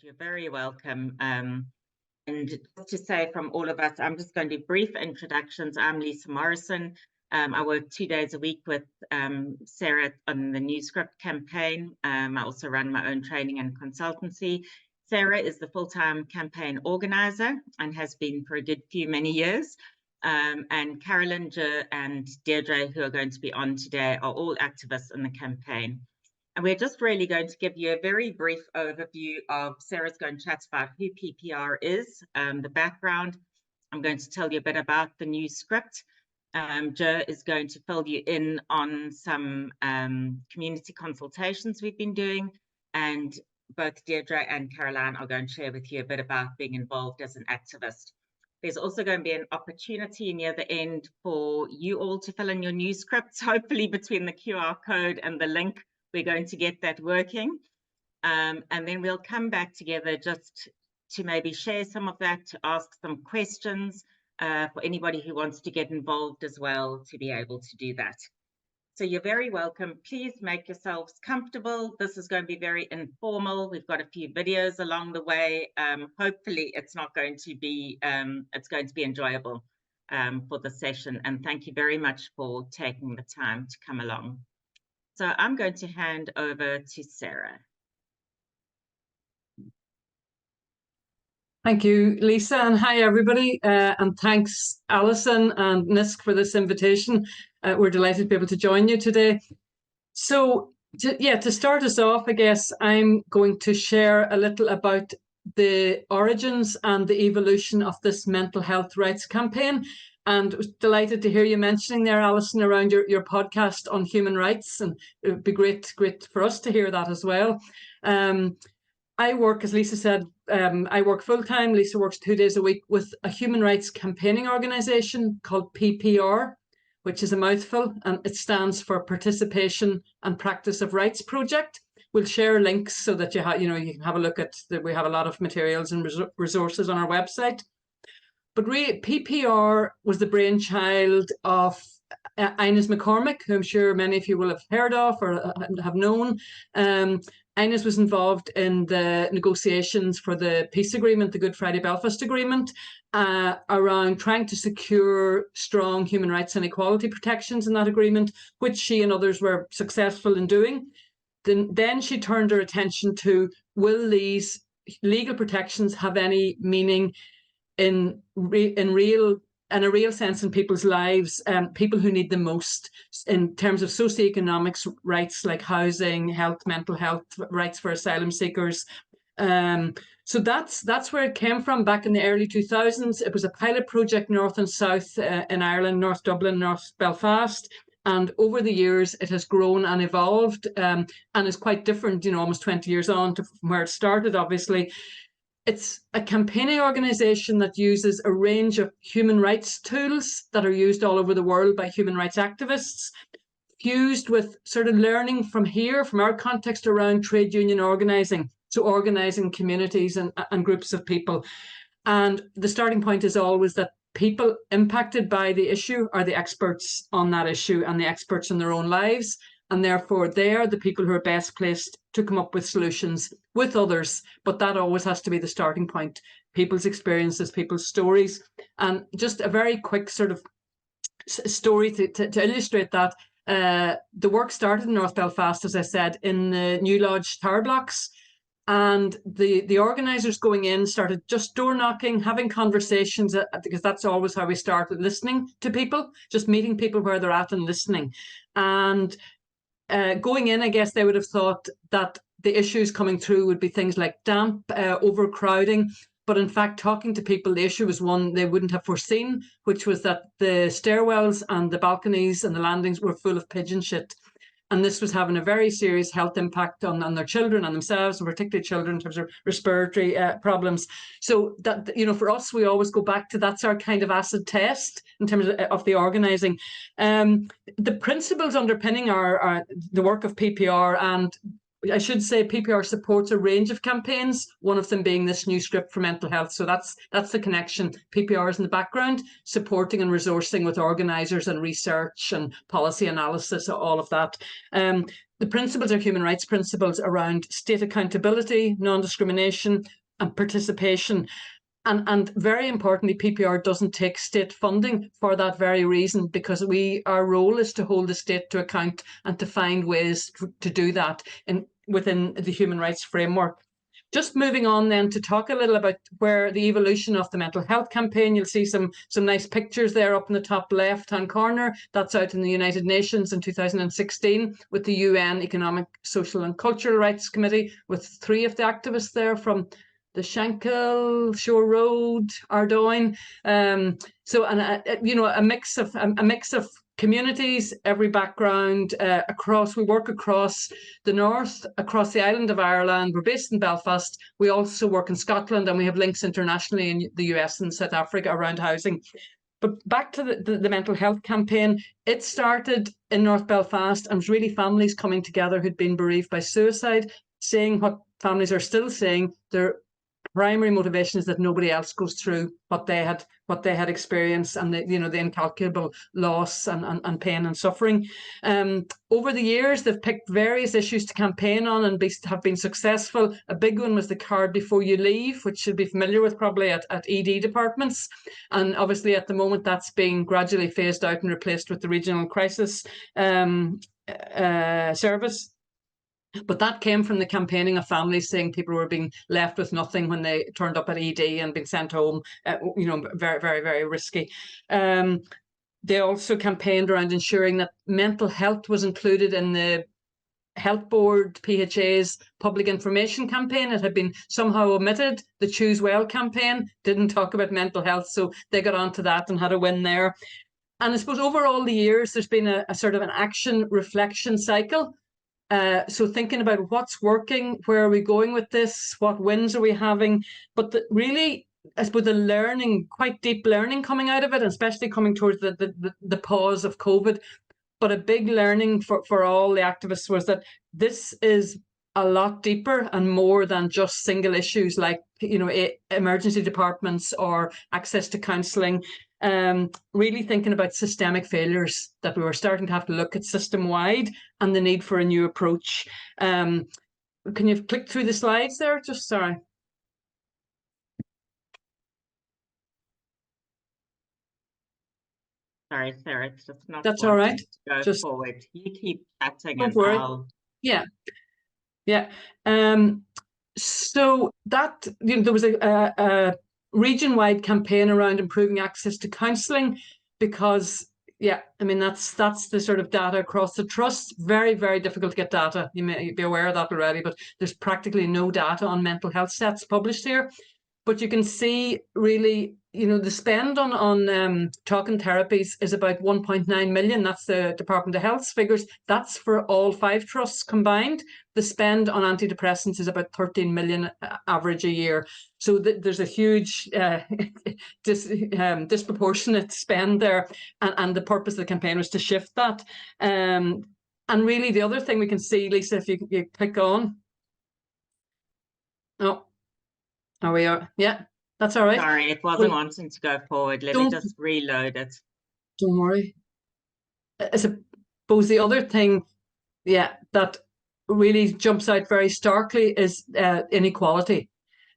You're very welcome. And just to say from all of us, I'm just going to do brief introductions. I'm Lisa Morrison. I work 2 days a week with Sarah on the New Script campaign. I also run my own training and consultancy. Sarah is the full-time campaign organizer and has been for a good many years. And Carolyn, and Deirdre, who are going to be on today, are all activists in the campaign. And we're just really going to give you a very brief overview of, Sarah's going to chat about who PPR is, the background. I'm going to tell you a bit about the new script. Jo is going to fill you in on some community consultations we've been doing. And both Deirdre and Caroline are going to share with you a bit about being involved as an activist. There's also going to be an opportunity near the end for you all to fill in your new scripts, hopefully between the QR code and the link. We're going to get that working. And then we'll come back together just to maybe share some of that, to ask some questions for anybody who wants to get involved as well, to be able to do that. So you're very welcome. Please make yourselves comfortable. This is going to be very informal. We've got a few videos along the way. Hopefully it's not going to be, it's going to be enjoyable for the session. And thank you very much for taking the time to come along. So I'm going to hand over to Sarah. Thank you, Lisa, and hi everybody, and thanks Alison and NISC for this invitation. We're delighted to be able to join you today. So to start us off, I guess I'm going to share a little about the origins and the evolution of this mental health rights campaign. And I was delighted to hear you mentioning there, Alison, around your podcast on human rights, and it would be great for us to hear that as well. I work, as Lisa said, I work full-time. Lisa works 2 days a week with a human rights campaigning organisation called PPR, which is a mouthful, and it stands for Participation and Practice of Rights Project. We'll share links so that you can have a look at that. We have a lot of materials and resources on our website. But really, PPR was the brainchild of Ines McCormick, who I'm sure many of you will have heard of or have known. Ines was involved in the negotiations for the peace agreement, the Good Friday Belfast Agreement, around trying to secure strong human rights and equality protections in that agreement, which she and others were successful in doing. Then she turned her attention to, will these legal protections have any meaning in a real sense in people's lives, people who need them most in terms of socioeconomic rights like housing, health, mental health, rights for asylum seekers. So that's where it came from back in the early 2000s. It was a pilot project north and south in Ireland, North Dublin, North Belfast. And over the years, it has grown and evolved and is quite different, almost 20 years on from where it started, obviously. It's a campaigning organisation that uses a range of human rights tools that are used all over the world by human rights activists, fused with sort of learning from our context around trade union organising, so organising communities and groups of people. And the starting point is always that people impacted by the issue are the experts on that issue and the experts in their own lives. And therefore, they are the people who are best placed to come up with solutions with others. But that always has to be the starting point, people's experiences, people's stories. And just a very quick sort of story to illustrate that. The work started in North Belfast, as I said, in the New Lodge tower blocks. And the organisers going in started just door knocking, having conversations, because that's always how we start, with listening to people, just meeting people where they're at and listening. And going in, I guess they would have thought that the issues coming through would be things like damp, overcrowding. But in fact, talking to people, the issue was one they wouldn't have foreseen, which was that the stairwells and the balconies and the landings were full of pigeon shit. And this was having a very serious health impact on their children and themselves, and particularly children in terms of respiratory problems. So that, for us, we always go back to, that's our kind of acid test in terms of the organising. The principles underpinning the work of PPR, and I should say PPR supports a range of campaigns, one of them being this new script for mental health. So that's the connection. PPR is in the background, supporting and resourcing with organisers and research and policy analysis, all of that. the principles are human rights principles around state accountability, non-discrimination, and participation. And very importantly, PPR doesn't take state funding for that very reason, because our role is to hold the state to account and to find ways to do that within the human rights framework. Just moving on then to talk a little about where the evolution of the mental health campaign. You'll see some nice pictures there up in the top left-hand corner. That's out in the United Nations in 2016 with the UN Economic, Social and Cultural Rights Committee, with 3 of the activists there from the Shankill, Shore Road, Ardoyne. So, and a mix of communities, every background, we work across the north, across the island of Ireland. We're based in Belfast. We also work in Scotland, and we have links internationally in the US and South Africa around housing. But back to the mental health campaign, it started in North Belfast, and was really families coming together who'd been bereaved by suicide, saying what families are still saying. Their primary motivation is that nobody else goes through what they had experienced, and the incalculable loss and pain and suffering. Over the years, they've picked various issues to campaign on and have been successful. A big one was the card before you leave, which you'll be familiar with probably at ED departments. And obviously at the moment that's being gradually phased out and replaced with the regional crisis service. But that came from the campaigning of families saying people were being left with nothing when they turned up at ED and being sent home, very, very, very risky. They also campaigned around ensuring that mental health was included in the Health Board, PHA's public information campaign. It had been somehow omitted. The Choose Well campaign didn't talk about mental health, so they got onto that and had a win there. And I suppose over all the years, there's been a sort of an action reflection cycle. So thinking about what's working, where are we going with this, what wins are we having, but really, I suppose the learning, quite deep learning coming out of it, especially coming towards the pause of COVID. But a big learning for all the activists was that this is a lot deeper and more than just single issues like emergency departments or access to counselling. Really thinking about systemic failures, that we were starting to have to look at system-wide and the need for a new approach. Can you click through the slides there? Just sorry. Sorry, Sarah, it's just not. That's all right. Just forward. You keep chatting. Don't worry. Yeah. So that there was a region-wide campaign around improving access to counselling, because that's the sort of data across the trust. Very, very difficult to get data. You may be aware of that already, but there's practically no data on mental health stats published here. But you can see really, the spend on talking therapies is about 1.9 million. That's the Department of Health's figures. That's for all 5 trusts combined. The spend on antidepressants is about 13 million average a year. So there's a huge disproportionate spend there. And the purpose of the campaign was to shift that. And really the other thing we can see, Lisa, if you click on. Oh. Are we? Yeah, that's all right. Sorry, it wasn't wanting to go forward. Let me just reload it. Don't worry. I suppose the other thing, that really jumps out very starkly is inequality.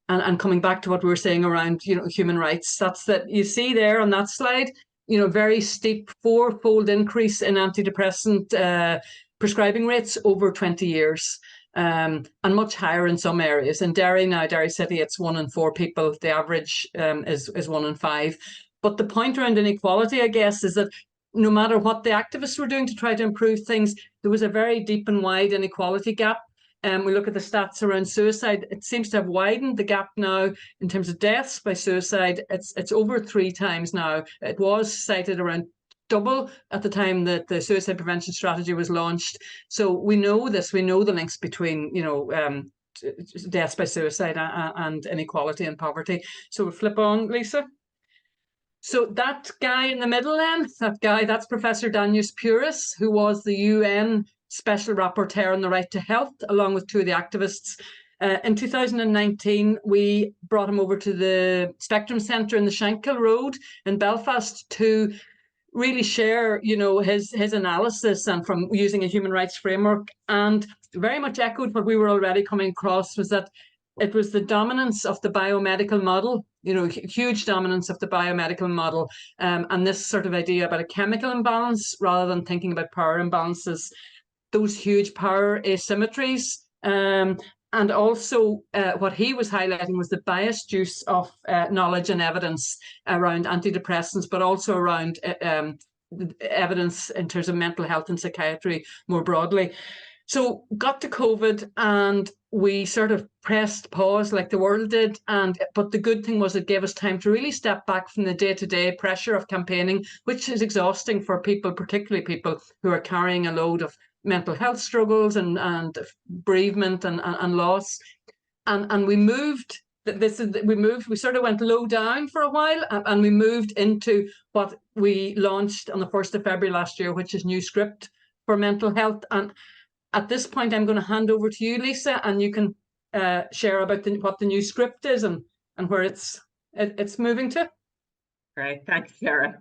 And coming back to what we were saying around, human rights, that's that you see there on that slide, very steep 4-fold increase in antidepressant prescribing rates over 20 years. And much higher in some areas. In Derry City, it's 1 in 4 people. The average is 1 in 5. But the point around inequality, I guess, is that no matter what the activists were doing to try to improve things, there was a very deep and wide inequality gap. We look at the stats around suicide. It seems to have widened the gap now in terms of deaths by suicide. It's over 3 times now. It was cited around double at the time that the suicide prevention strategy was launched. So we know this. We know the links between deaths by suicide and inequality and poverty. So we'll flip on, Lisa. So that guy in the middle then, that's Professor Danius Puris, who was the UN Special Rapporteur on the Right to Health, along with 2 of the activists. In 2019, we brought him over to the Spectrum Centre in the Shankill Road in Belfast to really share, you know, his analysis, and from using a human rights framework, and very much echoed what we were already coming across, was that it was the dominance of the biomedical model, you know, huge dominance of the biomedical model, and this sort of idea about a chemical imbalance rather than thinking about power imbalances, those huge power asymmetries. And also what he was highlighting was the biased use of knowledge and evidence around antidepressants, but also around evidence in terms of mental health and psychiatry more broadly. So got to COVID and we sort of pressed pause like the world did. But the good thing was it gave us time to really step back from the day-to-day pressure of campaigning, which is exhausting for people, particularly people who are carrying a load of mental health struggles and bereavement and loss. And we moved. We sort of went low down for a while, and we moved into what we launched on the 1st of February last year, which is new script for mental health. And at this point, I'm going to hand over to you, Lisa, and you can share about what the new script is and where it's moving to. Great, thanks, Sarah.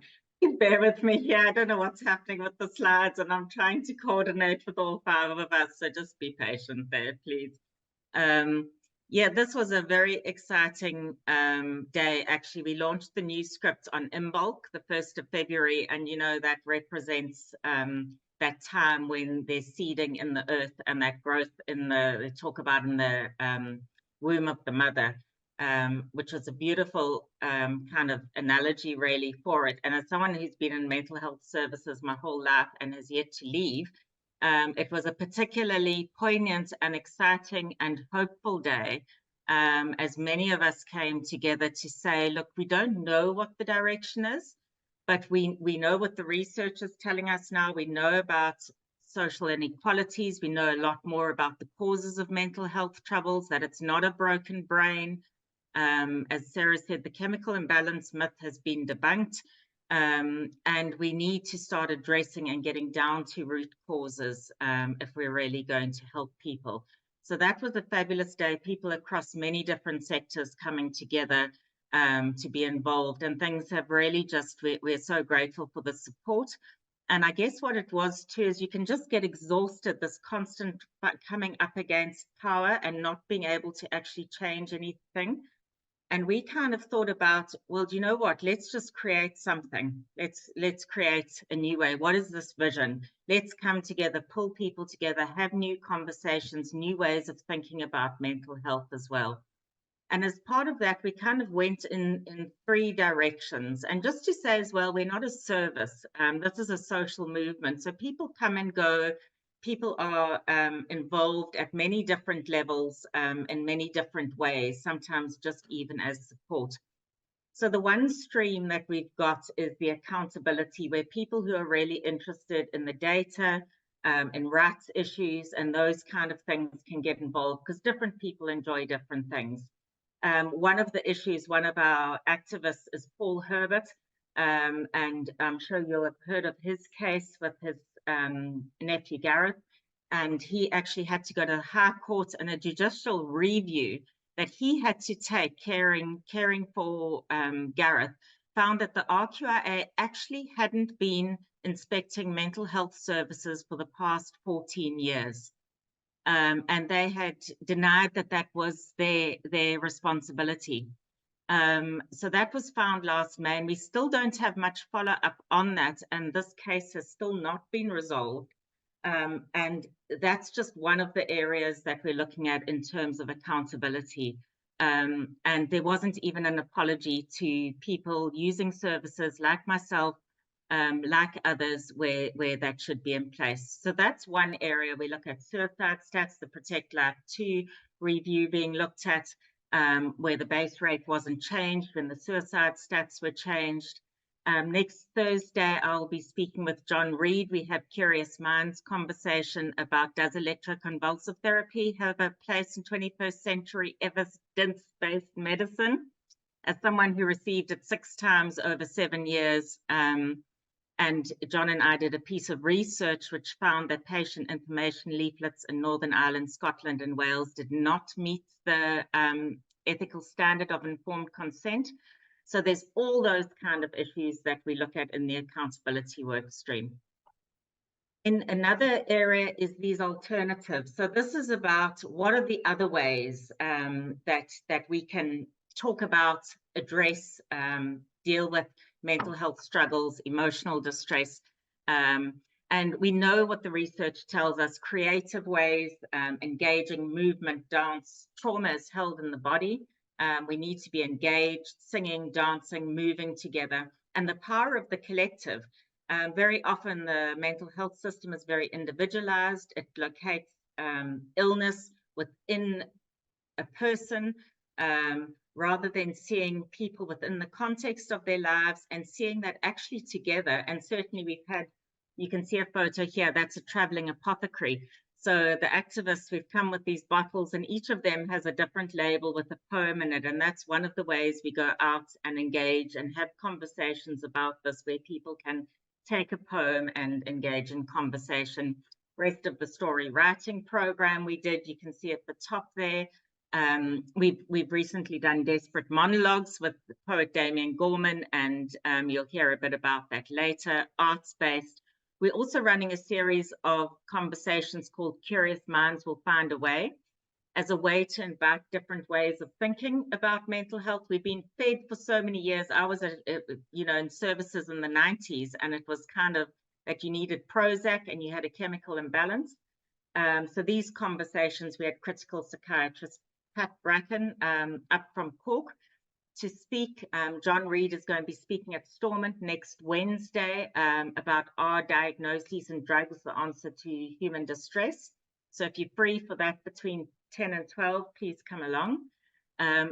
Bear with me here. I don't know what's happening with the slides, and I'm trying to coordinate with all 5 of us, so just be patient there, please. Yeah, this was a very exciting day. Actually, we launched the new script on Imbolc, the 1st of February, and you know that represents that time when there's seeding in the earth and that growth in they talk about in the womb of the mother. Which was a beautiful kind of analogy really for it. And as someone who's been in mental health services my whole life and has yet to leave, it was a particularly poignant and exciting and hopeful day, as many of us came together to say, look, we don't know what the direction is, but we know what the research is telling us now. We know about social inequalities. We know a lot more about the causes of mental health troubles, that it's not a broken brain. As Sarah said, the chemical imbalance myth has been debunked, and we need to start addressing and getting down to root causes if we're really going to help people. So that was a fabulous day, people across many different sectors coming together to be involved, and things have really just, we're so grateful for the support. And I guess what it was too is you can just get exhausted, this constant coming up against power and not being able to actually change anything. And we kind of thought about, well, do you know what? Let's just create something. Let's create a new way. What is this vision? Let's come together, pull people together, have new conversations, new ways of thinking about mental health as well. And as part of that, we kind of went in 3 directions. And just to say as well, we're not a service. This is a social movement. So people come and go. People are involved at many different levels in many different ways, sometimes just even as support. So the one stream that we've got is the accountability, where people who are really interested in the data, in rights issues and those kind of things can get involved, because different people enjoy different things. One of the issues, one of our activists is Paul Herbert, and I'm sure you'll have heard of his case with his nephew Gareth, and he actually had to go to the High Court and a judicial review that he had to take caring for Gareth found that the RQIA actually hadn't been inspecting mental health services for the past 14 years. And they had denied that was their responsibility. So that was found last May, and we still don't have much follow-up on that, and this case has still not been resolved. And that's just one of the areas that we're looking at in terms of accountability. And there wasn't even an apology to people using services like myself, like others, where that should be in place. So that's one area. We look at suicide stats, the Protect Life 2 review being looked at, where the base rate wasn't changed when the suicide stats were changed. Next Thursday, I'll be speaking with John Reed. We have Curious Minds conversation about, does electroconvulsive therapy have a place in 21st century evidence-based medicine? As someone who received it 6 times over 7 years, and John and I did a piece of research which found that patient information leaflets in Northern Ireland, Scotland, and Wales did not meet the ethical standard of informed consent. So there's all those kind of issues that we look at in the accountability work stream. In another area is these alternatives. So this is about what are the other ways that we can talk about, address, deal with mental health struggles, emotional distress. And we know what the research tells us: creative ways, engaging, movement, dance. Trauma is held in the body. We need to be engaged, singing, dancing, moving together, and the power of the collective. Very often the mental health system is very individualized. It locates illness within a person, rather than seeing people within the context of their lives and seeing that actually together. And certainly we've had, you can see a photo here, that's a traveling apothecary. So the activists, we've come with these bottles, and each of them has a different label with a poem in it. And that's one of the ways we go out and engage and have conversations about this, where people can take a poem and engage in conversation. Rest of the story writing program we did, you can see at the top there. We've recently done Desperate Monologues with the poet Damien Gorman, and you'll hear a bit about that later. Arts-based. We're also running a series of conversations called Curious Minds Will Find a Way, as a way to invite different ways of thinking about mental health. We've been fed for so many years. I was, in services in the 90s, and it was kind of that you needed Prozac and you had a chemical imbalance. So these conversations, we had critical psychiatrist Pat Bracken up from Cork to speak. John Reed is going to be speaking at Stormont next Wednesday about our diagnoses and drugs, the answer to human distress. So if you're free for that between 10 and 12, please come along.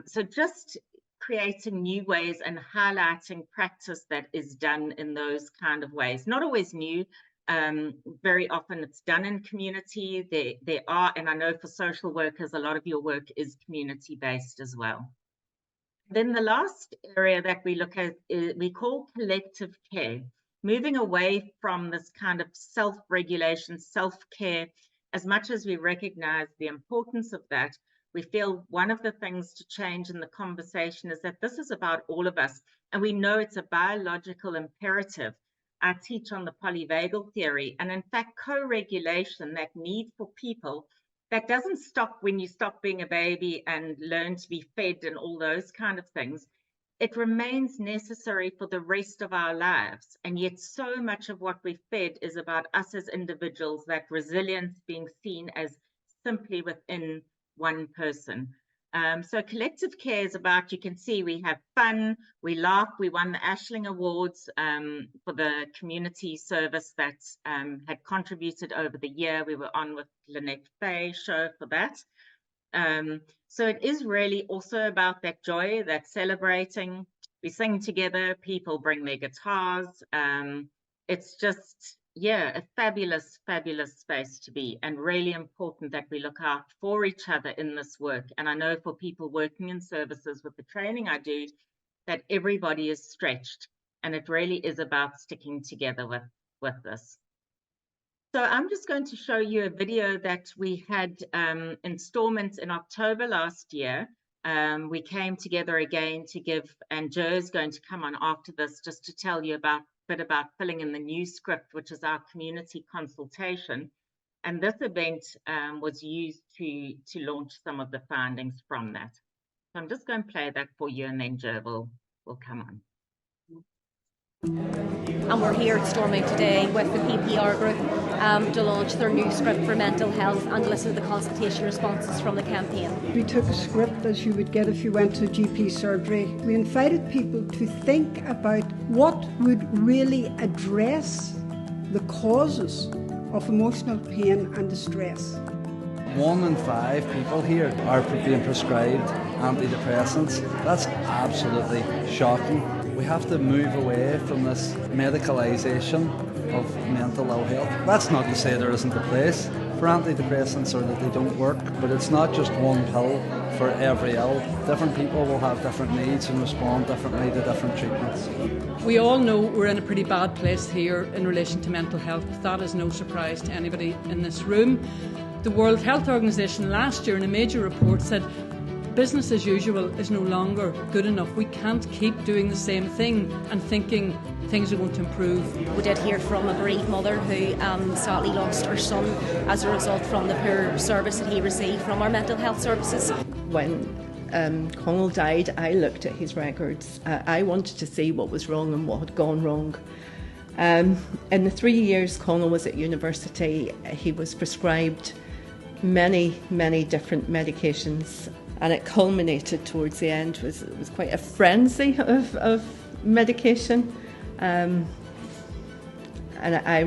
So just creating new ways and highlighting practice that is done in those kind of ways. Not always new. Very often it's done in community. There are, and I know for social workers, a lot of your work is community-based as well. Then the last area that we look at is we call collective care, moving away from this kind of self-regulation, self-care. As much as we recognize the importance of that, we feel one of the things to change in the conversation is that this is about all of us, and we know it's a biological imperative. I teach on the polyvagal theory, and in fact, co-regulation, that need for people, that doesn't stop when you stop being a baby and learn to be fed and all those kind of things. It remains necessary for the rest of our lives. And yet so much of what we fed is about us as individuals, that resilience being seen as simply within one person. So collective care is about, you can see we have fun, we laugh. We won the Ashling Awards for the community service that had contributed over the year. We were on with Lynette Fay's show for that. So it is really also about that joy, that celebrating. We sing together, people bring their guitars. It's just, yeah, a fabulous, fabulous space to be, and really important that we look out for each other in this work. And I know for people working in services with the training I do, that everybody is stretched, and it really is about sticking together with this. So I'm just going to show you a video that we had in Stormont in October last year. We came together again to give, and Joe's going to come on after this just to tell you a bit about filling in the new script, which is our community consultation. And this event was used to launch some of the findings from that. So I'm just going to play that for you, and then Joe will come on. And we're here at Stormont today with the PPR group to launch their new script for mental health and listen to the consultation responses from the campaign. We took a script as you would get if you went to GP surgery. We invited people to think about what would really address the causes of emotional pain and distress. 1 in 5 people here are being prescribed antidepressants. That's absolutely shocking. We have to move away from this medicalisation of mental ill health. That's not to say there isn't a place for antidepressants or that they don't work, but it's not just one pill for every ill. Different people will have different needs and respond differently to different treatments. We all know we're in a pretty bad place here in relation to mental health. That is no surprise to anybody in this room. The World Health Organization last year in a major report said business as usual is no longer good enough. We can't keep doing the same thing and thinking things are going to improve. We did hear from a bereaved mother who sadly lost her son as a result from the poor service that he received from our mental health services. When Connell died, I looked at his records. I wanted to see what was wrong and what had gone wrong. In the 3 years Connell was at university, he was prescribed many different medications, and it culminated towards the end. It was quite a frenzy of medication. And I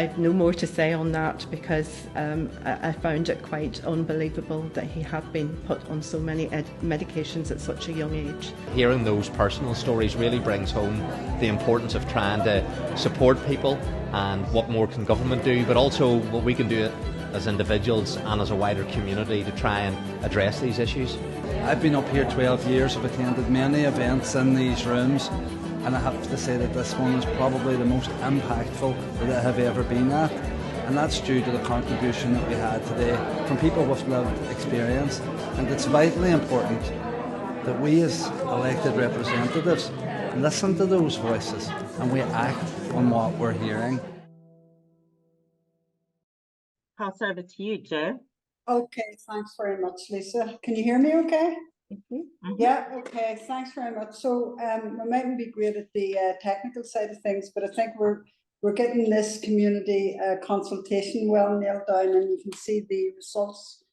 have no more to say on that, because I found it quite unbelievable that he had been put on so many medications at such a young age. Hearing those personal stories really brings home the importance of trying to support people, and what more can government do, but also what we can do as individuals and as a wider community to try and address these issues. I've been up here 12 years, I've attended many events in these rooms, and I have to say that this one is probably the most impactful that I have ever been at, and that's due to the contribution that we had today from people with lived experience. And it's vitally important that we as elected representatives listen to those voices and we act on what we're hearing. Pass over to you, Joe. Okay, thanks very much, Lisa. Can you hear me okay? Mm-hmm. Yeah, okay, thanks very much. So we mightn't be great at the technical side of things, but I think we're getting this community consultation well nailed down, and you can see the results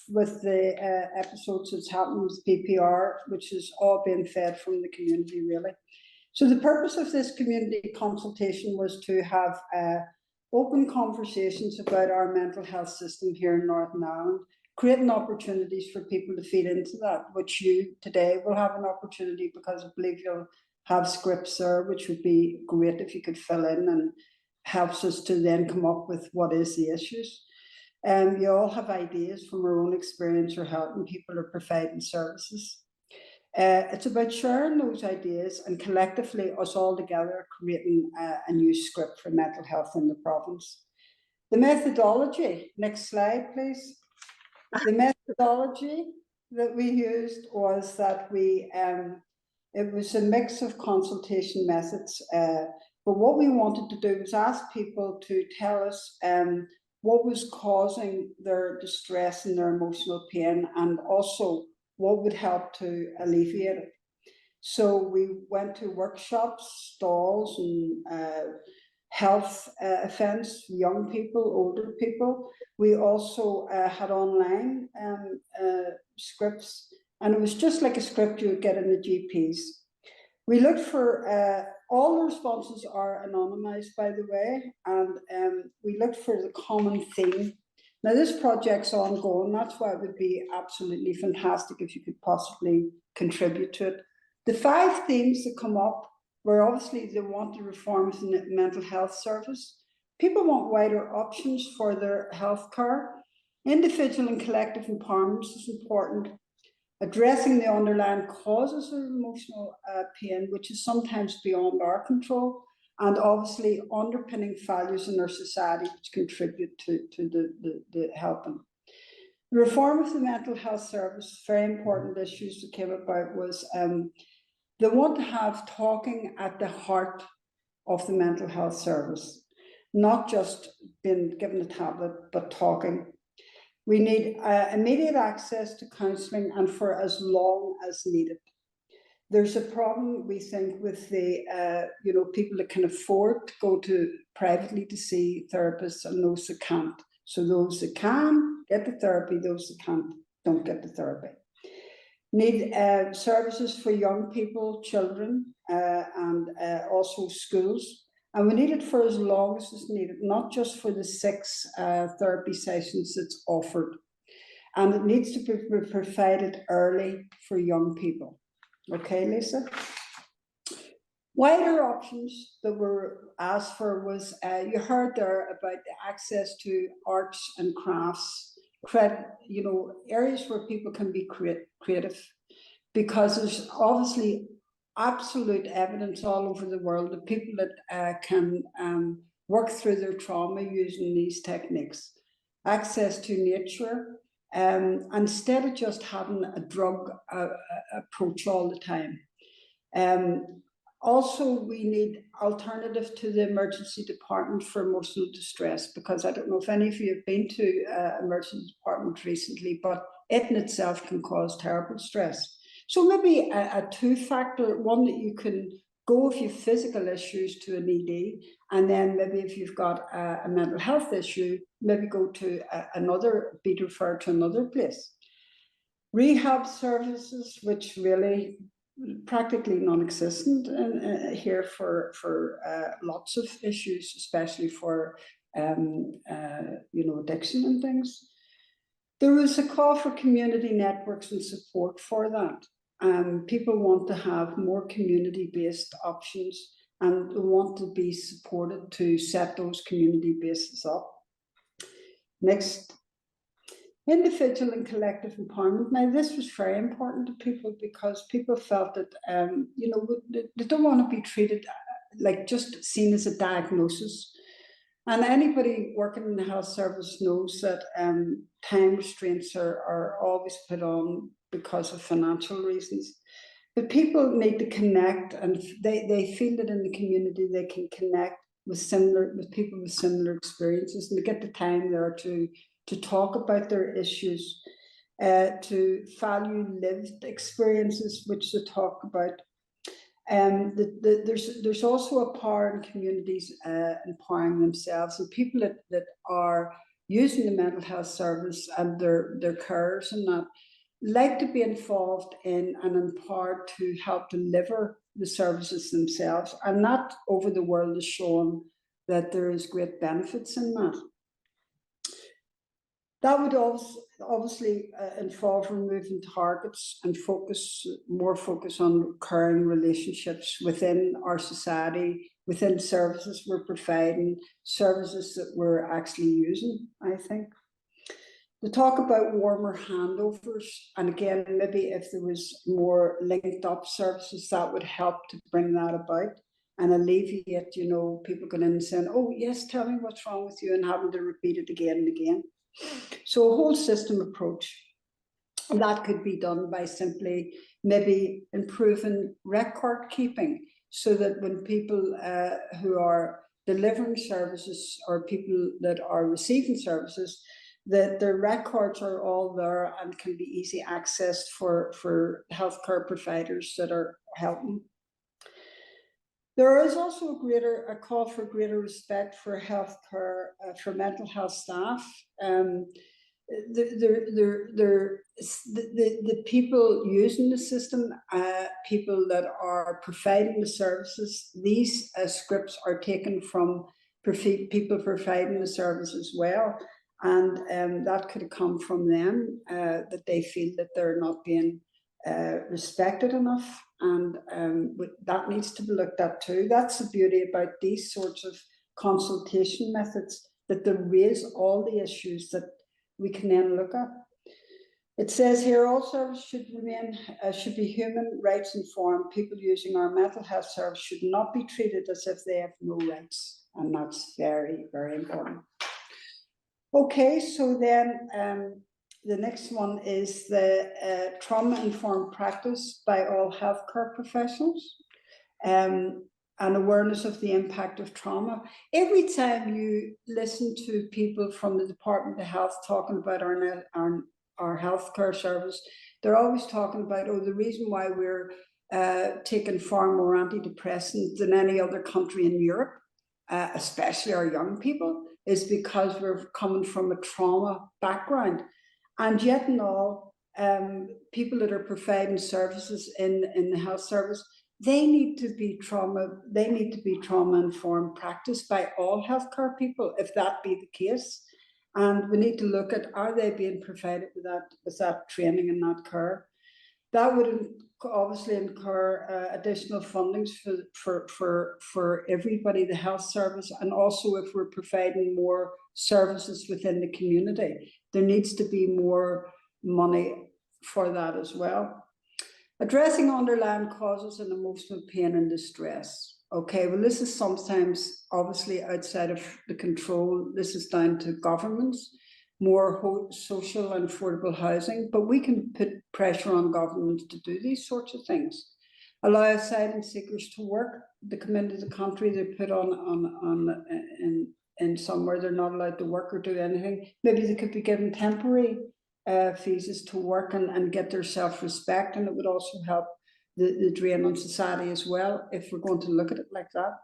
with the episodes that's happened with PPR, which is all being fed from the community, really. So the purpose of this community consultation was to have open conversations about our mental health system here in Northern Ireland, creating opportunities for people to feed into that, which you today will have an opportunity, because I believe you'll have scripts there, which would be great if you could fill in, and helps us to then come up with what is the issues. You all have ideas from our own experience or helping people or providing services. It's about sharing those ideas and collectively us all together creating a new script for mental health in the province. The methodology, next slide please. The methodology that we used was that it was a mix of consultation methods, but what we wanted to do was ask people to tell us what was causing their distress and their emotional pain, and also what would help to alleviate it. So we went to workshops, stalls, and health events, young people, older people. We also had online scripts, and it was just like a script you would get in the GPs. We looked for, all the responses are anonymized, by the way, and we looked for the common theme. Now this project's ongoing, that's why it would be absolutely fantastic if you could possibly contribute to it. The 5 themes that come up were obviously they want the reforms in the mental health service. People want wider options for their health care. Individual and collective empowerment is important. Addressing the underlying causes of emotional pain, which is sometimes beyond our control, and obviously underpinning values in our society which contribute to the helping. The reform of the mental health service, very important issues that came about was they want to have talking at the heart of the mental health service, not just being given a tablet, but talking. We need immediate access to counselling and for as long as needed. There's a problem, we think, with the people that can afford to go to privately to see therapists and those that can't. So those that can get the therapy, those that can't don't get the therapy. Need services for young people, children, and also schools. And we need it for as long as it's needed, not just for the 6 therapy sessions that's offered. And it needs to be provided early for young people. Okay, Lisa? Wider options that were asked for was, you heard there about the access to arts and crafts, areas where people can be creative, because there's obviously absolute evidence all over the world that people that can work through their trauma using these techniques. Access to nature, instead of just having a drug approach all the time. Also, we need alternatives to the emergency department for emotional distress, because I don't know if any of you have been to emergency department recently, but it in itself can cause terrible stress. So maybe a two-factor, one that you can go if you have physical issues to an ED, and then maybe if you've got a mental health issue, maybe go to be referred to another place. Rehab services, which really practically non-existent here for lots of issues, especially for addiction and things. There was a call for community networks and support for that. People want to have more community-based options and want to be supported to set those community bases up. Next. Individual and collective empowerment. Now, this was very important to people because people felt that, they don't want to be treated like just seen as a diagnosis. And anybody working in the health service knows that time restraints are always put on because of financial reasons. But people need to connect, and they feel that in the community they can connect with people with similar experiences, and to get the time there to talk about their issues, to value lived experiences, which they talk about. There's also a power in communities empowering themselves, and people that are using the mental health service and their carers and that like to be involved in and empowered to help deliver the services themselves, and that over the world is showing that there is great benefits in that. That would also obviously involve removing targets and more focus on recurring relationships within our society, within services we're providing, services that we're actually using, I think. To talk about warmer handovers, and again, maybe if there was more linked up services, that would help to bring that about and alleviate, people going in and saying, oh yes, tell me what's wrong with you, and having to repeat it again and again. So a whole system approach, and that could be done by simply maybe improving record keeping, so that when people who are delivering services or people that are receiving services, that their records are all there and can be easy accessed for healthcare providers that are helping. There is also a call for greater respect for healthcare, for mental health staff. The people using the system, people that are providing the services, these scripts are taken from people providing the service as well. And that could have come from them, that they feel that they're not being respected enough, and that needs to be looked at too. That's the beauty about these sorts of consultation methods, that they raise all the issues that we can then look at. It says here, all service should be human rights informed. People using our mental health service should not be treated as if they have no rights, and that's very, very important. Okay, so then the next one is the trauma-informed practice by all healthcare professionals, and awareness of the impact of trauma. Every time you listen to people from the Department of Health talking about our healthcare service, they're always talking about, the reason why we're taking far more antidepressants than any other country in Europe, especially our young people, is because we're coming from a trauma background. And yet and all, people that are providing services in the health service, they need to be trauma-informed practice by all healthcare people, if that be the case. And we need to look at, are they being provided with that training and that care? That would obviously incur additional fundings for everybody, the health service, and also if we're providing more services within the community, there needs to be more money for that as well. Addressing underlying causes and emotional pain and distress. Okay, well, this is sometimes obviously outside of the control. This is down to governments. more social and affordable housing, but we can put pressure on governments to do these sorts of things. Allow asylum seekers to work, they come into the country, they're put in somewhere they're not allowed to work or do anything. Maybe they could be given temporary visas to work and get their self-respect, and it would also help the drain on society as well, if we're going to look at it like that.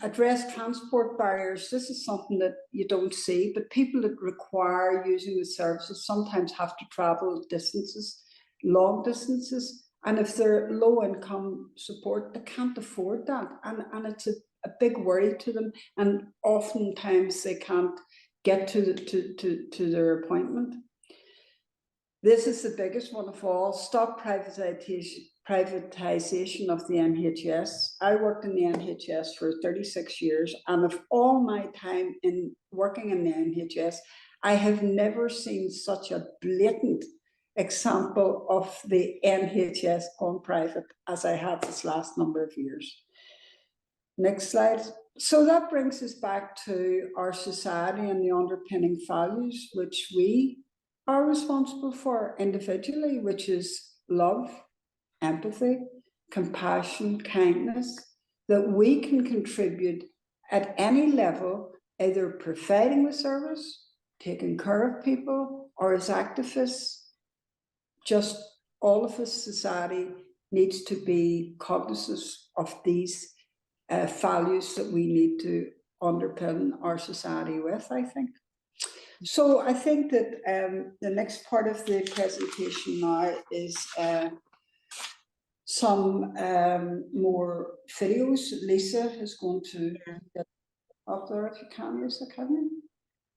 Address transport barriers. This is something that you don't see, but people that require using the services sometimes have to travel distances, long distances, and if they're low income support, they can't afford that, and it's a big worry to them, and oftentimes they can't get to their appointment. This is the biggest one of all. Stop privatization of the NHS. I worked in the NHS for 36 years, and of all my time in working in the NHS, I have never seen such a blatant example of the NHS gone private as I have this last number of years. Next slide. So that brings us back to our society and the underpinning values which we are responsible for individually, which is love, empathy, compassion, kindness, that we can contribute at any level, either providing the service, taking care of people, or as activists. Just all of us, society, needs to be cognizant of these values that we need to underpin our society with, I think. So I think that the next part of the presentation now is some more videos. Lisa is going to get up there if you can, Lisa, can you?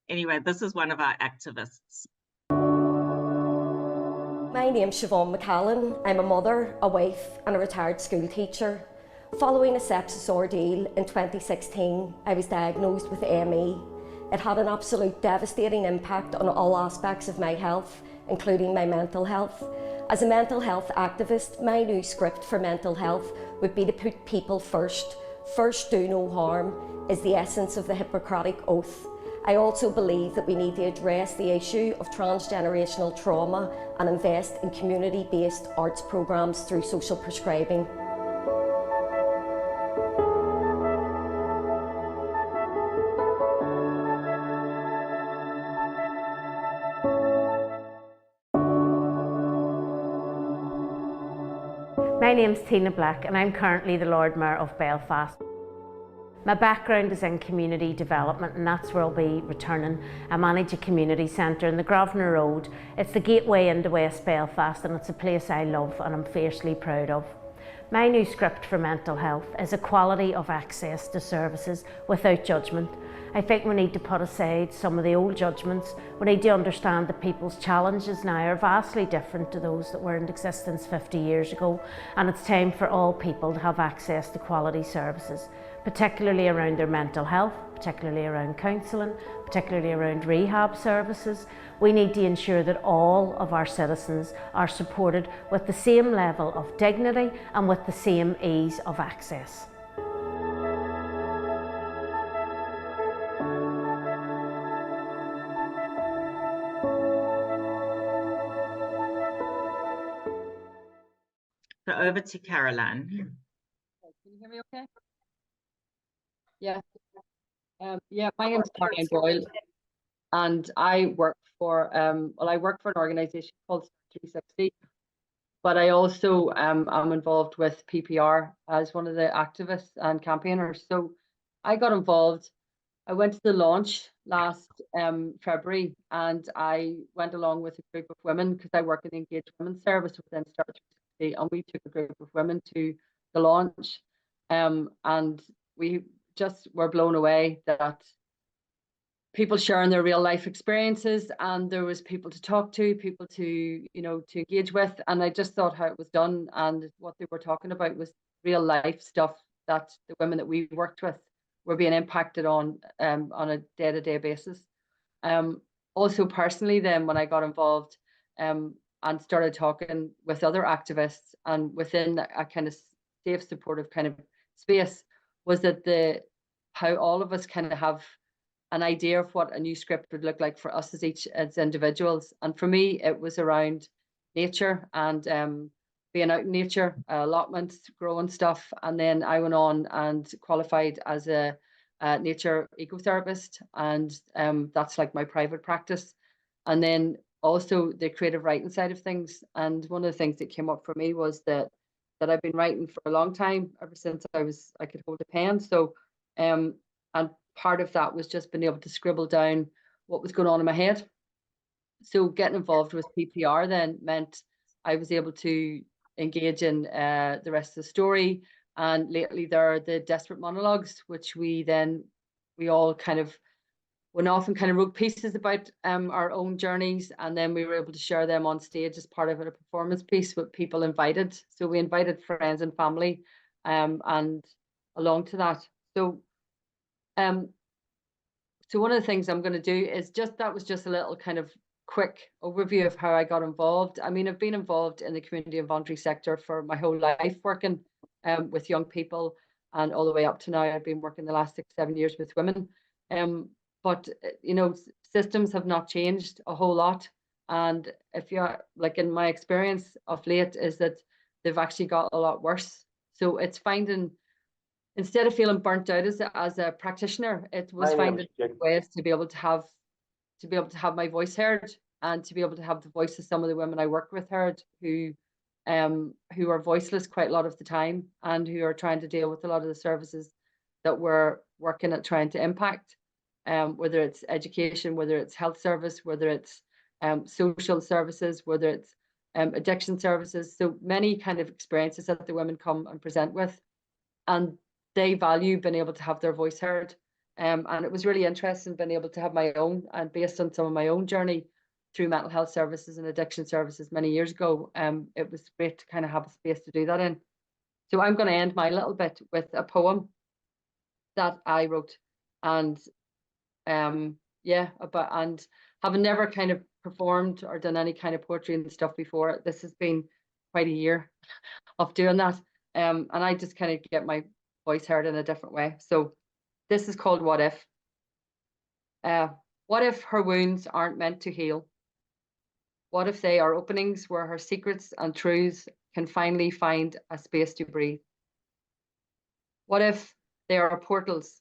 Anyway, this is one of our activists. My name's Siobhan McCallan. I'm a mother, a wife and a retired school teacher. Following a sepsis ordeal in 2016, I was diagnosed with ME. It had an absolute devastating impact on all aspects of my health, including my mental health. As a mental health activist, my new script for mental health would be to put people first. First, do no harm is the essence of the Hippocratic Oath. I also believe that we need to address the issue of transgenerational trauma and invest in community-based arts programmes through social prescribing. My name's Tina Black and I'm currently the Lord Mayor of Belfast. My background is in community development and that's where I'll be returning. I manage a community centre in the Grosvenor Road. It's the gateway into West Belfast and it's a place I love and I'm fiercely proud of. My new script for mental health is equality of access to services without judgment. I think we need to put aside some of the old judgments. We need to understand that people's challenges now are vastly different to those that were in existence 50 years ago, and it's time for all people to have access to quality services, particularly around their mental health, particularly around counselling, particularly around rehab services. We need to ensure that all of our citizens are supported with the same level of dignity and with the same ease of access. So over to Caroline. Can you hear me okay? Yeah. Yeah, my name is Caroline Boyle and I work for an organisation called 360, but I also am involved with PPR as one of the activists and campaigners. So I got involved. I went to the launch last February and I went along with a group of women because I work in the Engaged Women's Service within Start 360, and we took a group of women to the launch and we just were blown away that people sharing their real life experiences, and there was people to talk to, people to engage with, and I just thought how it was done and what they were talking about was real life stuff that the women that we worked with were being impacted on a day-to-day basis. Also personally then when I got involved and started talking with other activists and within a kind of safe supportive kind of space, was that how all of us kind of have an idea of what a new script would look like for us as individuals. And for me, it was around nature and being out in nature, allotments, growing stuff. And then I went on and qualified as a nature ecotherapist, and that's like my private practice. And then also the creative writing side of things. And one of the things that came up for me was that I've been writing for a long time, ever since I could hold a pen. So and part of that was just being able to scribble down what was going on in my head. So getting involved with PPR then meant I was able to engage in the rest of the story. And lately there are the desperate monologues, which we all kind of went off and kind of wrote pieces about our own journeys, and then we were able to share them on stage as part of a performance piece with people invited. So we invited friends and family and along to that. So so one of the things I'm going to do is that was just a little kind of quick overview of how I got involved. I mean, I've been involved in the community and voluntary sector for my whole life, working with young people, and all the way up to now. I've been working the last 6-7 years with women. But you know, systems have not changed a whole lot. And if you're like, in my experience of late, is that they've actually got a lot worse. So it's finding, instead of feeling burnt out as a practitioner, it was finding ways to be able to have my voice heard, and to be able to have the voice of some of the women I work with heard, who are voiceless quite a lot of the time, and who are trying to deal with a lot of the services that we're working at trying to impact, whether it's education, whether it's health service, whether it's social services, whether it's addiction services. So many kind of experiences that the women come and present with, and they value being able to have their voice heard. And it was really interesting being able to have my own, and based on some of my own journey through mental health services and addiction services many years ago, it was great to kind of have a space to do that in. So I'm going to end my little bit with a poem that I wrote, and and having never kind of performed or done any kind of poetry and stuff before, this has been quite a year of doing that. And I just kind of get my voice heard in a different way. So this is called What If. What if her wounds aren't meant to heal? What if they are openings where her secrets and truths can finally find a space to breathe? What if they are portals?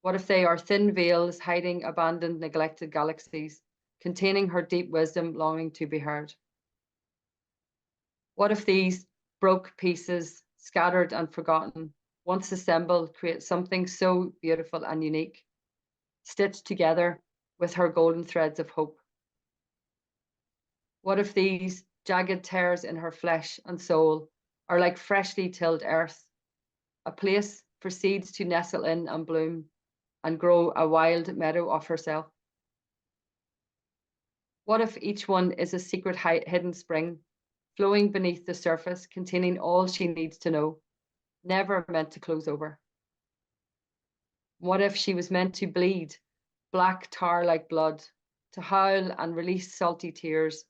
What if they are thin veils hiding abandoned, neglected galaxies, containing her deep wisdom longing to be heard? What if these broke pieces, scattered and forgotten, once assembled, create something so beautiful and unique, stitched together with her golden threads of hope? What if these jagged tears in her flesh and soul are like freshly tilled earth, a place for seeds to nestle in and bloom and grow a wild meadow of herself? What if each one is a secret hidden spring, flowing beneath the surface, containing all she needs to know, never meant to close over? What if she was meant to bleed, black tar like blood, to howl and release salty tears?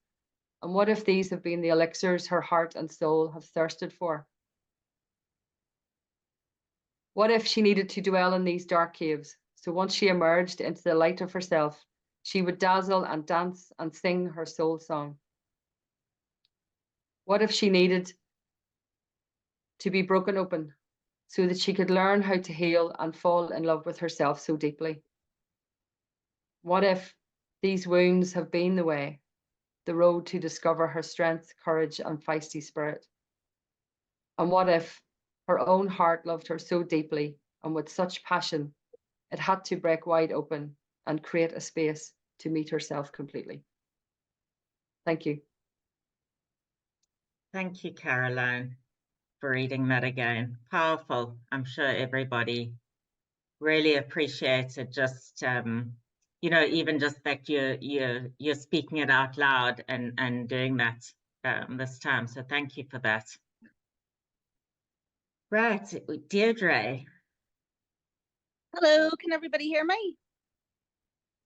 And what if these have been the elixirs her heart and soul have thirsted for? What if she needed to dwell in these dark caves, so once she emerged into the light of herself, she would dazzle and dance and sing her soul song? What if she needed to be broken open so that she could learn how to heal and fall in love with herself so deeply? What if these wounds have been the way, the road to discover her strength, courage, and feisty spirit? And what if her own heart loved her so deeply and with such passion, it had to break wide open and create a space to meet herself completely? Thank you. Thank you, Caroline, for reading that again. Powerful. I'm sure everybody really appreciated just, you know, even just that you're speaking it out loud and doing that this time. So thank you for that. Right, Deirdre. Hello, can everybody hear me?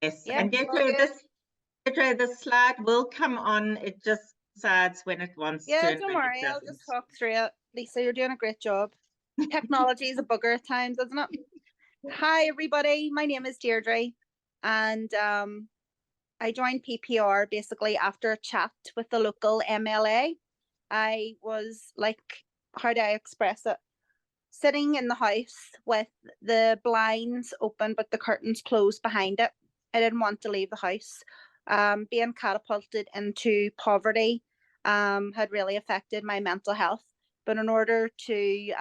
Yes, Yeah, and Deirdre, the slide will come on. It just decides when it wants to. Yeah, don't worry, I'll just talk through it. Lisa, you're doing a great job. Technology is a bugger at times, isn't it? Hi, everybody. My name is Deirdre. and I joined PPR basically after a chat with the local MLA. I was like, how do I express it? Sitting in the house with the blinds open but the curtains closed behind it. I didn't want to leave the house. Being catapulted into poverty had really affected my mental health. But in order to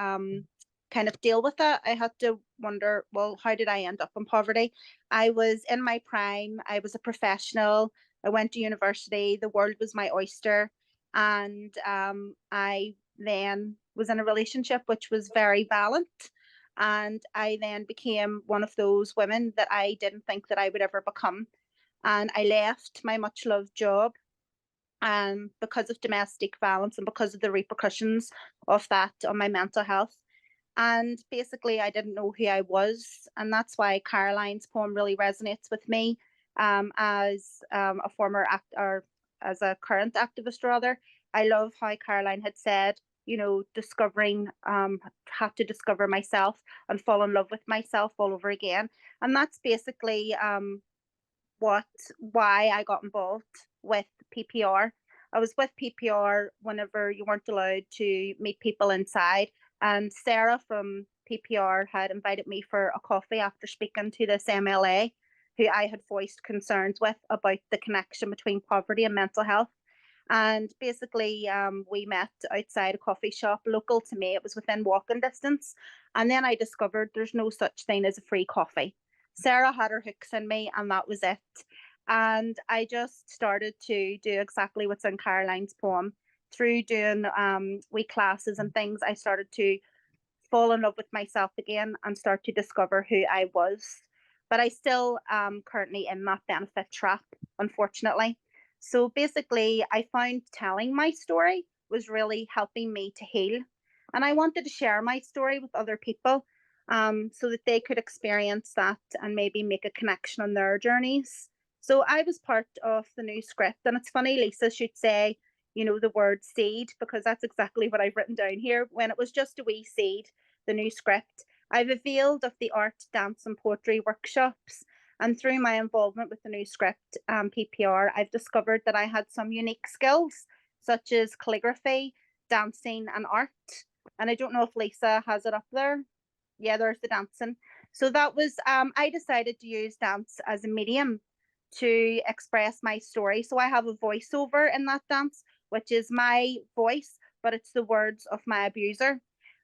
kind of deal with that, I had to wonder, well, how did I end up in poverty? I was in my prime. I was a professional. I went to university. The world was my oyster. And I then was in a relationship which was very violent. And I then became one of those women that I didn't think that I would ever become. And I left my much loved job because of domestic violence and because of the repercussions of that on my mental health. And basically, I didn't know who I was. And that's why Caroline's poem really resonates with me as a former or as a current activist, rather. I love how Caroline had said, you know, had to discover myself and fall in love with myself all over again. And that's basically why I got involved with PPR. I was with PPR whenever you weren't allowed to meet people inside. And Sarah from PPR had invited me for a coffee after speaking to this MLA, who I had voiced concerns with about the connection between poverty and mental health. And basically, we met outside a coffee shop local to me. It was within walking distance. And then I discovered there's no such thing as a free coffee. Sarah had her hooks in me, and that was it. And I just started to do exactly what's in Caroline's poem. Through doing wee classes and things, I started to fall in love with myself again and start to discover who I was. But I still am currently in that benefit trap, unfortunately. So basically, I found telling my story was really helping me to heal. And I wanted to share my story with other people so that they could experience that and maybe make a connection on their journeys. So I was part of the new script. And it's funny, Lisa should say, you know, the word seed, because that's exactly what I've written down here. When it was just a wee seed, the new script, I've availed of the art, dance and poetry workshops. And through my involvement with the new script, PPR, I've discovered that I had some unique skills, such as calligraphy, dancing and art. And I don't know if Lisa has it up there. Yeah, there's the dancing. So that was, I decided to use dance as a medium to express my story. So I have a voiceover in that dance, which is my voice, but it's the words of my abuser.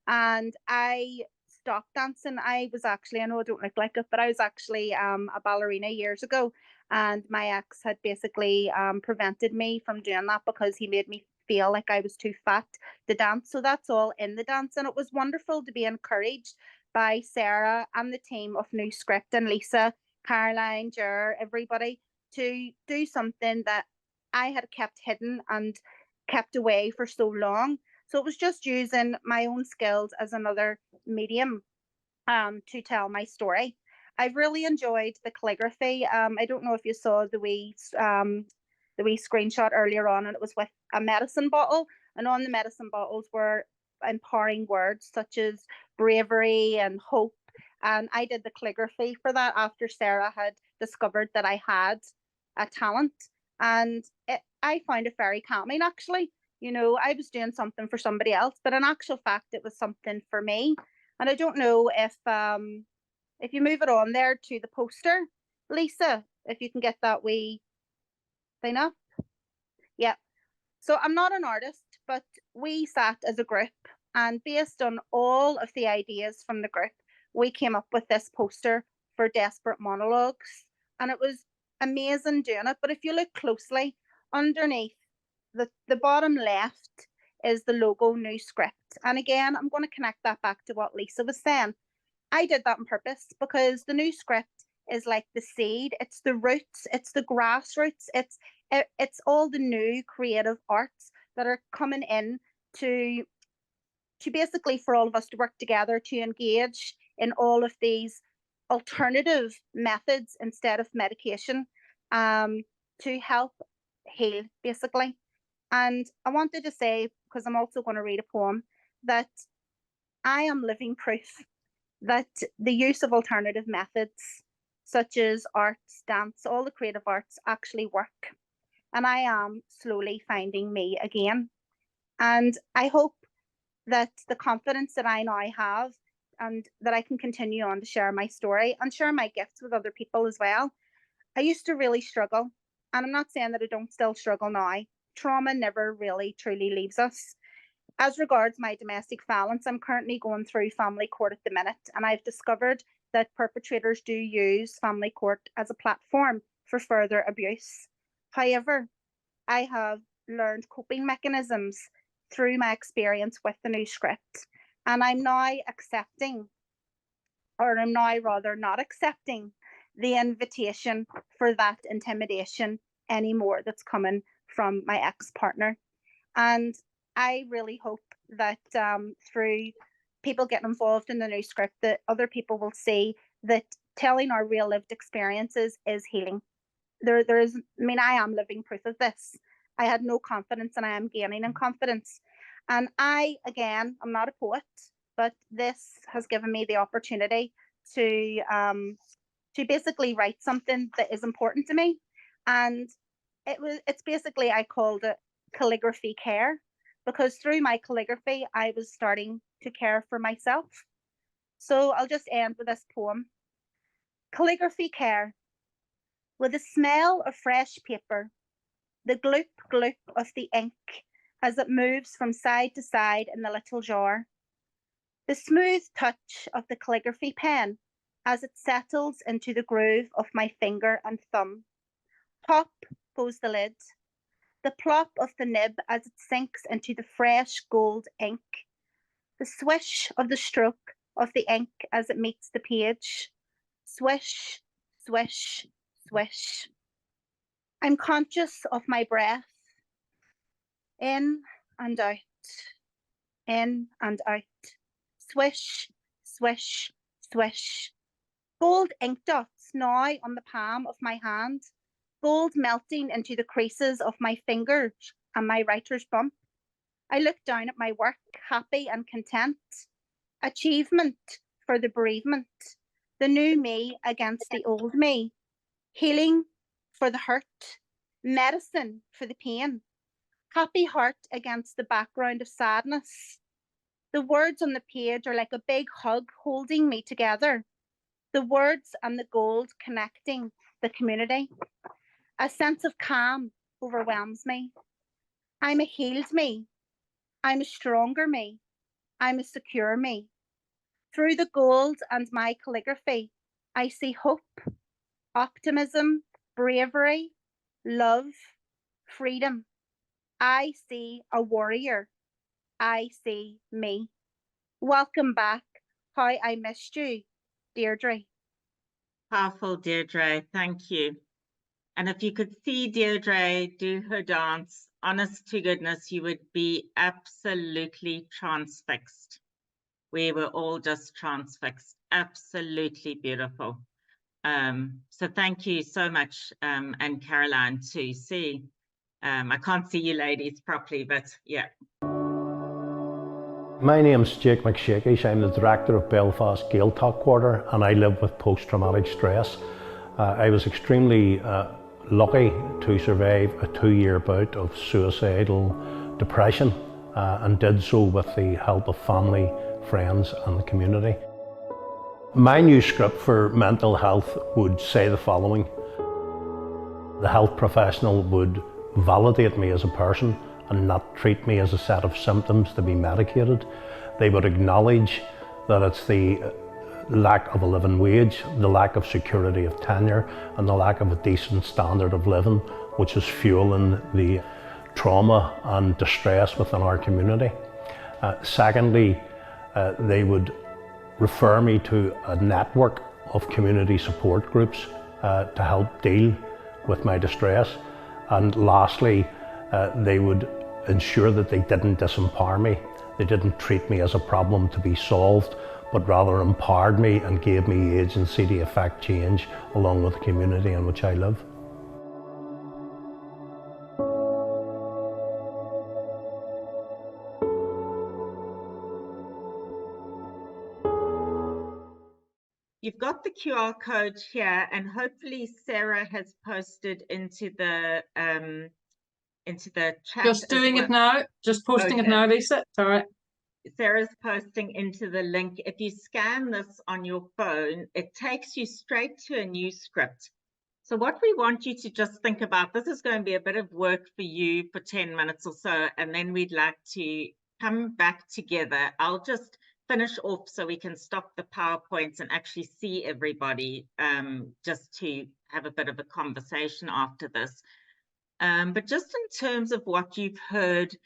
And I stopped dancing. I know I don't look like it, but I was actually a ballerina years ago. And my ex had basically prevented me from doing that because he made me feel like I was too fat to dance. So that's all in the dance. And it was wonderful to be encouraged by Sarah and the team of New Script and Lisa, Caroline, Jer, everybody, to do something that I had kept hidden and kept away for so long. So it was just using my own skills as another medium to tell my story. I've really enjoyed the calligraphy. I don't know if you saw the wee screenshot earlier on, and it was with a medicine bottle, and on the medicine bottles were empowering words such as bravery and hope. And I did the calligraphy for that after Sarah had discovered that I had a talent, and I found it very calming, actually. You know, I was doing something for somebody else, but in actual fact, it was something for me. And I don't know if you move it on there to the poster, Lisa, if you can get that wee thing up. Yeah. So I'm not an artist, but we sat as a group, and based on all of the ideas from the group, we came up with this poster for Desperate Monologues. And it was amazing doing it. But if you look closely, underneath the bottom left is the logo New Script. And again, I'm going to connect that back to what Lisa was saying. I did that on purpose because the new script is like the seed, it's the roots, it's the grassroots, it's all the new creative arts that are coming in to basically for all of us to work together to engage in all of these alternative methods instead of medication to help heal, basically. And I wanted to say, because I'm also going to read a poem, that I am living proof that the use of alternative methods such as arts, dance, all the creative arts actually work. And I am slowly finding me again. And I hope that the confidence that I now have and that I can continue on to share my story and share my gifts with other people as well. I used to really struggle, and I'm not saying that I don't still struggle now. Trauma never really truly leaves us. As regards my domestic violence, I'm currently going through family court at the minute, and I've discovered that perpetrators do use family court as a platform for further abuse. However, I have learned coping mechanisms through my experience with the new script, and I'm now accepting, or I'm now rather not accepting, the invitation for that intimidation anymore that's coming from my ex-partner. And I really hope that through people getting involved in the new script, that other people will see that telling our real lived experiences is healing. There is, I mean, I am living proof of this. I had no confidence, and I am gaining in confidence. And I, again, I'm not a poet, but this has given me the opportunity to basically write something that is important to me. And it's basically, I called it calligraphy care, because through my calligraphy, I was starting to care for myself. So I'll just end with this poem. Calligraphy care. With the smell of fresh paper, the gloop gloop of the ink as it moves from side to side in the little jar, the smooth touch of the calligraphy pen as it settles into the groove of my finger and thumb. Pop goes the lid, the plop of the nib as it sinks into the fresh gold ink, the swish of the stroke of the ink as it meets the page. Swish, swish, swish. I'm conscious of my breath, in and out, in and out. Swish, swish, swish. Gold ink dots now on the palm of my hand, gold melting into the creases of my fingers and my writer's bump. I look down at my work, happy and content. Achievement for the bereavement, the new me against the old me. Healing for the hurt, medicine for the pain. Happy heart against the background of sadness. The words on the page are like a big hug holding me together. The words and the gold connecting the community. A sense of calm overwhelms me. I'm a healed me. I'm a stronger me. I'm a secure me. Through the gold and my calligraphy, I see hope, optimism, bravery, love, freedom. I see a warrior. I see me. Welcome back. How I missed you, Deirdre. Powerful, Deirdre. Thank you. And if you could see Deirdre do her dance, honest to goodness, you would be absolutely transfixed. We were all just transfixed. Absolutely beautiful. So thank you so much, and Caroline too. See, I can't see you ladies properly, but yeah. My name's Jake McShakish. I'm the director of Belfast Gaeltacht Quarter, and I live with post-traumatic stress. I was extremely lucky to survive a 2-year bout of suicidal depression, and did so with the help of family, friends and the community. My new script for mental health would say the following. The health professional would validate me as a person and not treat me as a set of symptoms to be medicated. They would acknowledge that it's the lack of a living wage, the lack of security of tenure and the lack of a decent standard of living which is fueling the trauma and distress within our community. Secondly, they would refer me to a network of community support groups to help deal with my distress. And lastly, they would ensure that they didn't disempower me. They didn't treat me as a problem to be solved, but rather empowered me and gave me agency to effect change along with the community in which I live. you've got the QR code here, and hopefully Sarah has posted into the chat. Just doing it now. Just posting it now, Lisa. It's all right. Sarah's posting into the link. If you scan this on your phone, it takes you straight to a new script. So what we want you to just think about, this is going to be a bit of work for you for 10 minutes or so, and then we'd like to come back together. I'll just finish off so we can stop the PowerPoints and actually see everybody, just to have a bit of a conversation after this. But just in terms of what you've heard,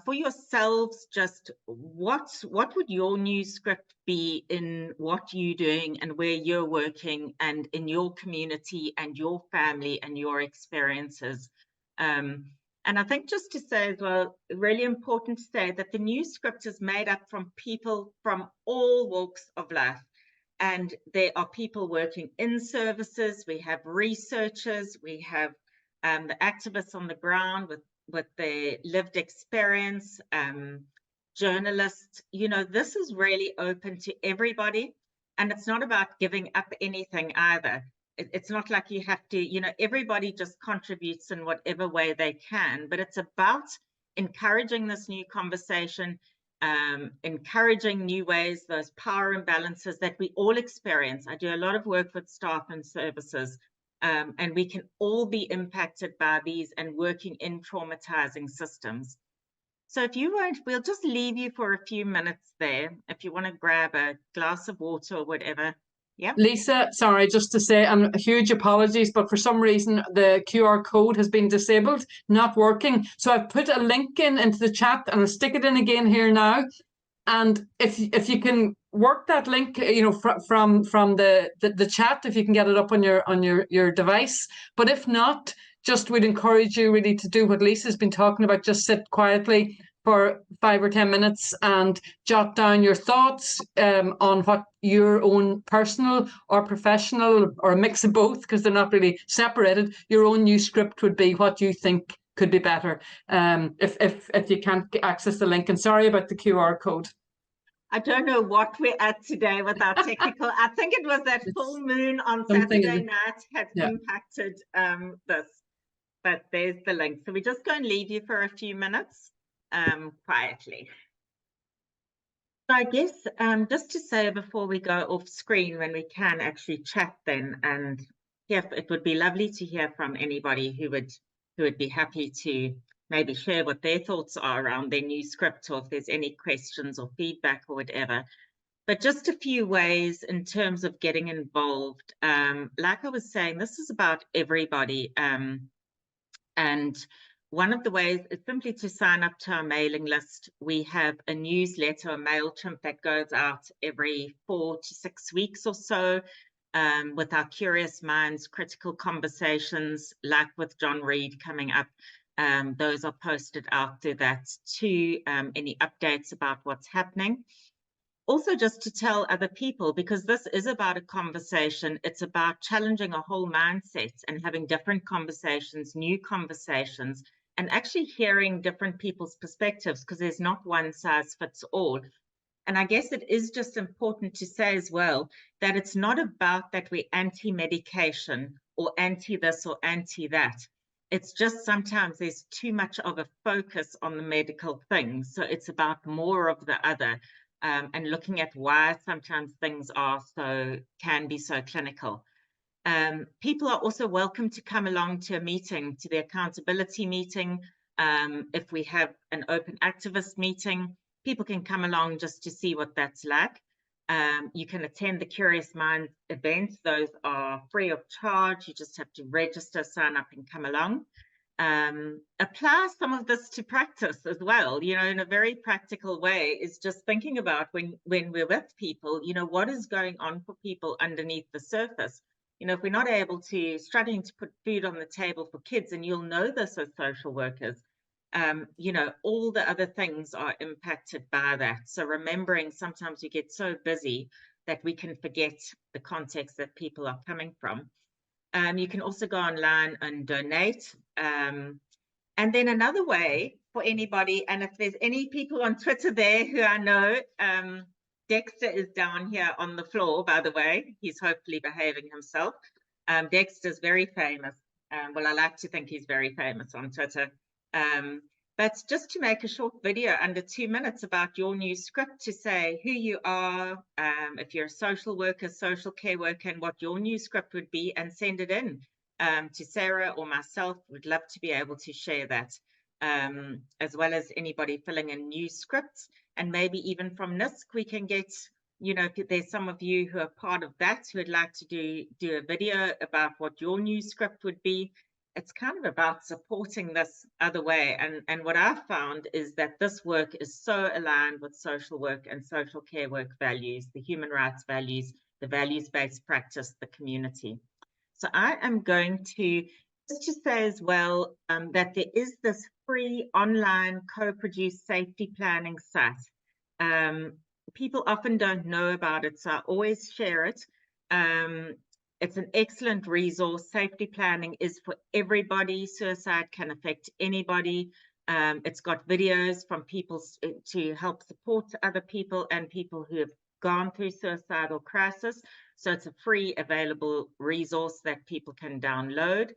for yourselves, just what would your new script be in what you're doing and where you're working and in your community and your family and your experiences? And I think just to say as well, really important to say that the new script is made up from people from all walks of life. And there are people working in services, we have researchers, we have the activists on the ground with their lived experience, journalists. You know, this is really open to everybody, and it's not about giving up anything either. It's not like you have to, you know, everybody just contributes in whatever way they can, but it's about encouraging this new conversation, encouraging new ways, those power imbalances that we all experience. I do a lot of work with staff and services, and we can all be impacted by these and working in traumatizing systems. So if you won't, we'll just leave you for a few minutes there. If you want to grab a glass of water or whatever. Yeah. Lisa, sorry, just to say, and huge apologies, but for some reason the QR code has been disabled, not working. So I've put a link into the chat, and I'll stick it in again here now. And if you can work that link, you know, from the chat, if you can get it up on your device. But if not, just would encourage you really to do what Lisa's been talking about. Just sit quietly for 5 or 10 minutes and jot down your thoughts on what your own personal or professional, or a mix of both, because they're not really separated, your own new script would be, what you think could be better, if you can't access the link. And sorry about the QR code. I don't know what we're at today with our technical. I think it was that full moon on Saturday night had impacted this, but there's the link. So we're just going to leave you for a few minutes quietly. So I guess just to say before we go off screen, when we can actually chat then, and yeah, it would be lovely to hear from anybody who would be happy to maybe share what their thoughts are around their new script, or if there's any questions or feedback or whatever. But just a few ways in terms of getting involved. Like I was saying, this is about everybody. And one of the ways is simply to sign up to our mailing list. We have a newsletter, a MailChimp, that goes out every 4 to 6 weeks or so, with our Curious Minds critical conversations, like with John Reed coming up. Those are posted out through that too, any updates about what's happening. Also, just to tell other people, because this is about a conversation, it's about challenging a whole mindset and having different conversations, new conversations, and actually hearing different people's perspectives, because there's not one size fits all. And I guess it is just important to say as well that it's not about that we're anti-medication or anti this or anti that. It's just sometimes there's too much of a focus on the medical things. So it's about more of the other, and looking at why sometimes things can be so clinical. People are also welcome to come along to a meeting, to the accountability meeting. If we have an open activist meeting, people can come along just to see what that's like. You can attend the Curious Minds events. Those are free of charge. You just have to register, sign up, and come along. Apply some of this to practice as well, you know, in a very practical way, is just thinking about when we're with people, you know, what is going on for people underneath the surface. You know, if we're not struggling to put food on the table for kids, and you'll know this as social workers, you know, all the other things are impacted by that. So remembering, sometimes we get so busy that we can forget the context that people are coming from. You can also go online and donate. And then another way for anybody, and if there's any people on Twitter there who I know, Dexter is down here on the floor, by the way. He's hopefully behaving himself. Dexter's very famous. Well, I like to think he's very famous on Twitter. But just to make a short video under 2 minutes about your new script, to say who you are, if you're a social worker, social care worker, and what your new script would be, and send it in to Sarah or myself. We'd love to be able to share that, as well as anybody filling in new scripts. And maybe even from NISC, we can get, you know, if there's some of you who are part of that who would like to do a video about what your new script would be. It's kind of about supporting this other way. And what I've found is that this work is so aligned with social work and social care work values, the human rights values, the values-based practice, the community. So I am going to just say as well that there is this free online co-produced safety planning site. People often don't know about it, so I always share it. It's an excellent resource. Safety planning is for everybody. Suicide can affect anybody. It's got videos from people to help support other people and people who have gone through suicidal crisis. So it's a free available resource that people can download.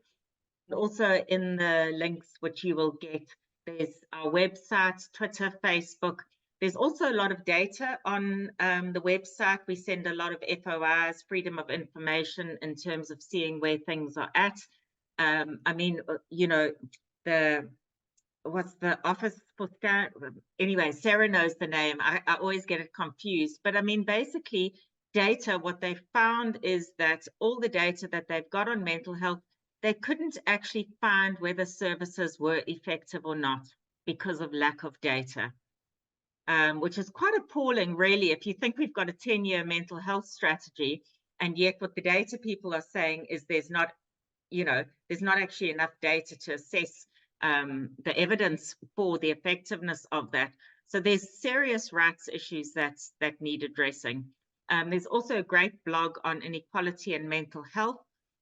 Also in the links which you will get, there's our website, Twitter, Facebook. There's also a lot of data on the website. We send a lot of FOIs, freedom of information, in terms of seeing where things are at. I mean, you know, what's the office for scan? Anyway, Sarah knows the name. I always get it confused. But I mean, basically, data, what they found is that all the data that they've got on mental health, they couldn't actually find whether services were effective or not because of lack of data. Which is quite appalling, really, if you think we've got a 10-year mental health strategy, and yet what the data people are saying is there's not, you know, there's not actually enough data to assess the evidence for the effectiveness of that. So there's serious rights issues that need addressing. There's also a great blog on inequality and mental health.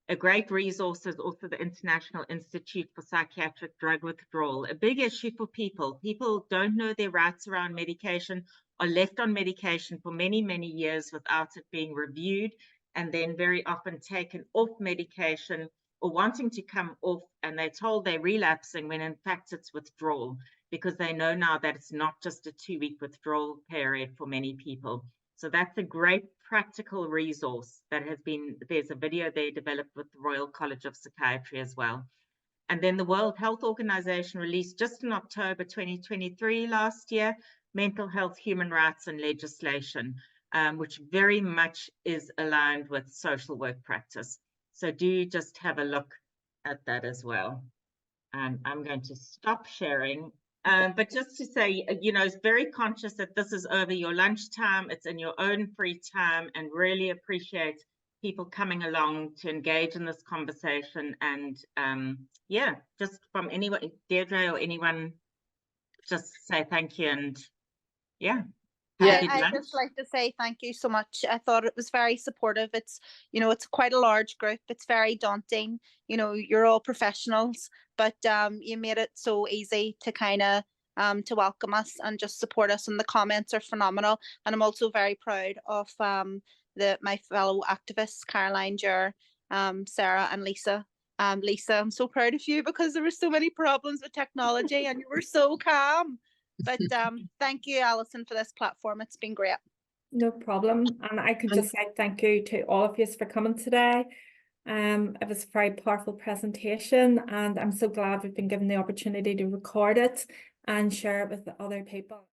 A great resource is also the International Institute for Psychiatric Drug Withdrawal. A big issue for people. People don't know their rights around medication, are left on medication for many, many years without it being reviewed, and then very often taken off medication or wanting to come off, and they're told they're relapsing when in fact it's withdrawal, because they know now that it's not just a 2-week withdrawal period for many people. So that's a great practical resource that has been, there's a video they developed with the Royal College of Psychiatry as well. And then the World Health Organization released just in October 2023 last year, Mental Health, Human Rights and Legislation, which very much is aligned with social work practice. So do just have a look at that as well. And I'm going to stop sharing. But just to say, you know, it's very conscious that this is over your lunchtime, it's in your own free time, and really appreciate people coming along to engage in this conversation. And yeah, just from anyone, Deirdre or anyone, just say thank you. And yeah. I'd just like to say thank you so much. I thought it was very supportive. It's, you know, it's quite a large group. It's very daunting. You know, you're all professionals, but you made it so easy to kind of to welcome us and just support us. And the comments are phenomenal. And I'm also very proud of my fellow activists, Caroline, Jer, Sarah and Lisa. Lisa, I'm so proud of you because there were so many problems with technology and you were so calm. But thank you, Alison, for this platform. It's been great. No problem. And I could just say thank you to all of you for coming today. It was a very powerful presentation, and I'm so glad we've been given the opportunity to record it and share it with the other people.